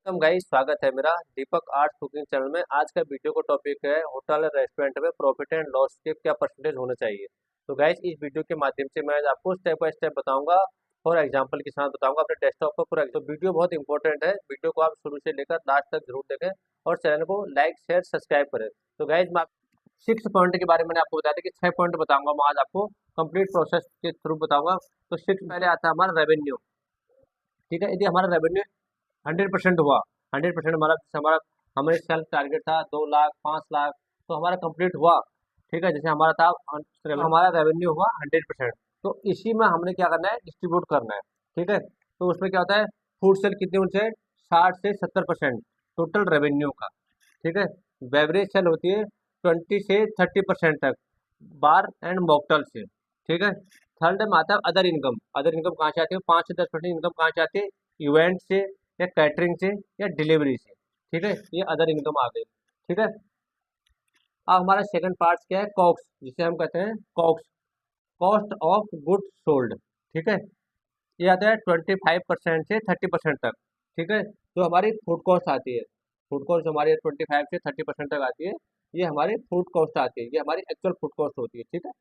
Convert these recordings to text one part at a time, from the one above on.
Guys, स्वागत है मेरा दीपक आर्ट कुकिंग चैनल में। आज का वीडियो का टॉपिक है होटल रेस्टोरेंट में प्रॉफिट एंड लॉस के क्या परसेंटेज होना चाहिए। तो गाइस, इस वीडियो के माध्यम से मैं आपको स्टेप बाय स्टेप बताऊंगा और एग्जांपल के साथ बताऊंगा अपने डेस्कटॉप पर पूरा। तो वीडियो बहुत इंपॉर्टेंट है, वीडियो को आप शुरू से लेकर लास्ट तक जरूर देखें और चैनल को लाइक शेयर सब्सक्राइब करें। तो गाइज, मैं 6 पॉइंट के बारे में मैंने आपको बताया था कि 6 पॉइंट बताऊंगा, मैं आज आपको कंप्लीट प्रोसेस के थ्रू बताऊंगा। तो 6 पहले आता है हमारा रेवेन्यू। ठीक है, यदि हमारा रेवेन्यू 100% हुआ, 100% हमारा हमारा हमें सेल्फ टारगेट था 2 लाख 5 लाख, तो हमारा कंप्लीट हुआ। ठीक है, जैसे हमारा था हमारा रेवेन्यू हुआ 100%, तो इसी में हमने क्या करना है, डिस्ट्रीब्यूट करना है। ठीक है, तो उसमें क्या होता है, फूड सेल कितनी उनसे 60 से 70% टोटल रेवेन्यू का। ठीक है, बेवरेज सेल होती है 20 से 30% तक, बार एंड मॉकटेल से। ठीक है, थर्ड में आता है अदर इनकम। अदर इनकम कहाँ से आती है, 5 से 10% इनकम कहाँ से आती है, इवेंट से या कैटरिंग से या डिलीवरी से। ठीक है, ये अदर इनकम आ गई। ठीक है, अब हमारा सेकंड पार्ट क्या है, कॉक्स, जिसे हम कहते हैं COGS, cost of goods sold. ठीक है, ये आता है 25 से 30% तक। ठीक है, जो हमारी फूड कॉस्ट आती है, फूड कॉस्ट हमारी 25 से 30% तक आती है, ये हमारी फूड कॉस्ट आती है, ये हमारी एक्चुअल फूड कॉस्ट होती है। ठीक है,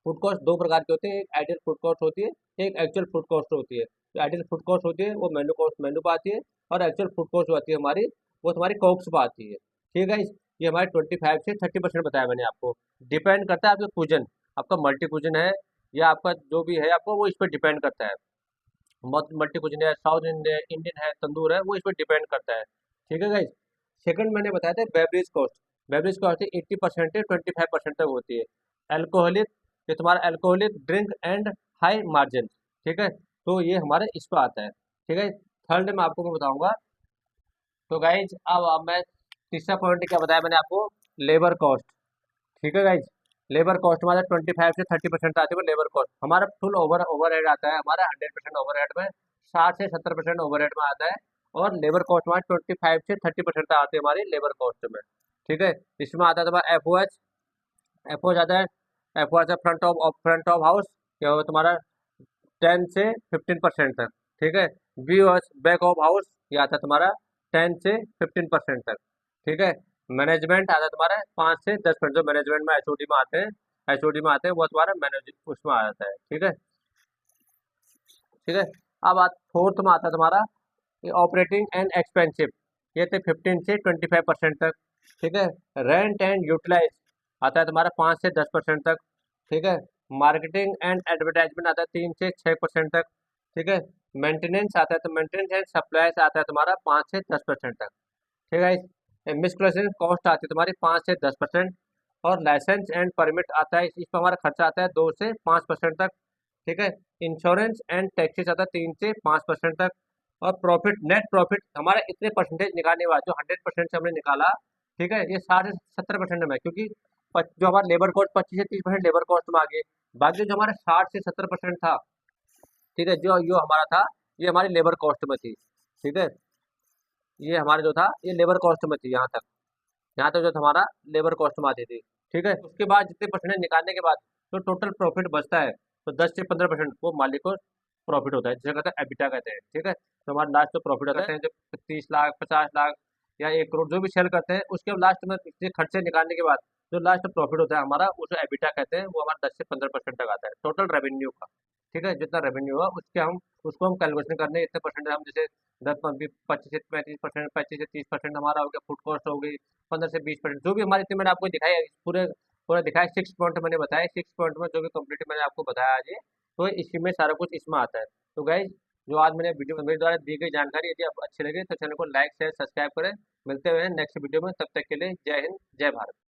फूड कॉस्ट दो प्रकार के होते हैं, एक आइडियल फूड कॉस्ट होती है, एक एक्चुअल फूड कॉस्ट होती है। जो आइडियल फूड कॉस्ट होती है वो मेनू कॉस्ट मेनू पर आती है, और एक्चुअल फूड कॉस्ट जो आती है हमारी, वो तुम्हारी कॉक्स पर आती है। ठीक है, ये हमारे 25 से 30% बताया मैंने आपको। डिपेंड करता है आपका कुजन, आपका मल्टी कुजन है या आपका जो भी है आपको, वो इस पर डिपेंड करता है। मल्टी कुजन है, साउथ इंडियन इंडियन है, तंदूर है, वो इस पर डिपेंड करता है। ठीक है गाइज, सेकंड मैंने बताया था बेवरेज कॉस्ट। बेवरेज कॉस्ट 80% से 25% तक होती है। अल्कोहलिक, ये तुम्हारा alcoholic drink and high margin. ठीक है, तो ये हमारे इस पर आता है। ठीक है, थर्ड में आपको मैं बताऊंगा। तो गाइज, अब मैं तीसरा पॉइंट क्या बताया मैंने आपको, लेबर कॉस्ट। ठीक है गाइज, लेबर कॉस्ट हमारा 25 से 30% आती है लेबर कॉस्ट। हमारा फुल ओवरहेड आता है हमारा 100% ओवरहेड में, 60 से 70% ओवरहेड में आता है। और लेबर कॉस्ट हमारी 25 से 30% आती है हमारी लेबर कॉस्ट में। ठीक है, इसमें आता है तुम्हारा एफ ओ आता है। एफ ओ आता है फ्रंट ऑफ हाउस, क्या होगा तुम्हारा 10 से 15% तक। ठीक है, बी बैक ऑफ हाउस, ये आता है तुम्हारा 10 से 15% तक। ठीक है, मैनेजमेंट आता है तुम्हारा 5 से 10%। जो मैनेजमेंट में एचओडी में आते हैं, एचओडी में आते हैं, वो तुम्हारा मैनेज उसमें आ जाता है। ठीक है, ठीक है, अब फोर्थ में आता है तुम्हारा ऑपरेटिंग एंड एक्सपेंसिव, ये थे 15 से 25% तक। ठीक है, रेंट एंड यूटिलाइज आता है तुम्हारा 5 से 10% तक। ठीक है, मार्केटिंग एंड एडवर्टाइजमेंट आता है 3 से 6% तक। ठीक है, मेंटेनेंस आता है, तो मेंटेनेंस एंड सप्लाईज आता है तुम्हारा 5 से 10% तक। ठीक है, मिसक्लेशन कॉस्ट आती है तुम्हारी 5 से 10%। और लाइसेंस एंड परमिट आता है, इस पर हमारा खर्चा आता है 2 से 5% तक। ठीक है, इंश्योरेंस एंड टैक्सेस आता है 3 से 5% तक। और प्रॉफिट, नेट प्रॉफिट हमारा इतने परसेंटेज निकालने के बाद जो 100% से हमने निकाला, ठीक है, ये 60 से 70% में है, क्योंकि जो हमारा लेबर कॉस्ट 25 से 30% लेबर कॉस्ट में आ गए। बाकी जो हमारा 60 से 70% था, ठीक है, जो हमारा था, ये हमारी लेबर कॉस्ट में थी। ठीक है, ये हमारा जो था ये लेबर कॉस्ट में थी, यहाँ तक जो हमारा लेबर कॉस्ट में आती थी। ठीक है, उसके बाद जितने परसेंटेज निकालने के बाद जो टोटल प्रॉफिट बचता है, तो 10 से 15% वो मालिक को प्रॉफिट होता है, जिसे कहते हैं एबिटा कहते हैं। ठीक है, तो हमारा लास्ट जो प्रॉफिट होता है, जब 30 लाख 50 लाख या 1 करोड़ जो भी सेल करते हैं, उसके लास्ट में इतने खर्चे निकालने के बाद जो लास्ट प्रॉफिट होता है हमारा, उसे एबिटा कहते हैं। वो हमारा 10 से 15% तक आता है टोटल रेवेन्यू का। ठीक है, जितना रेवेन्यू हुआ उसके हम उसको हम कैलकुलेशन करने इतने परसेंट, हम जैसे 10 25 से 35%, 25 से 30% हमारा हो गया, फूड कॉस्ट हो गई 15 से 20%, जो भी हमारे इतने मैंने आपको दिखाई है, पूरे पूरा दिखाया 6 पॉइंट मैंने बताया। 6 पॉइंट में जो भी कंप्लीट मैंने आपको बताया आज ये, तो इसी में सारा कुछ इसमें आता है। तो गाइज, जो आज मैंने वीडियो मेरे द्वारा दी गई जानकारी यदि आपको अच्छी लगे तो चैनल को लाइक शेयर सब्सक्राइब करें। मिलते हुए नेक्स्ट वीडियो में, तब तक के लिए जय हिंद जय भारत।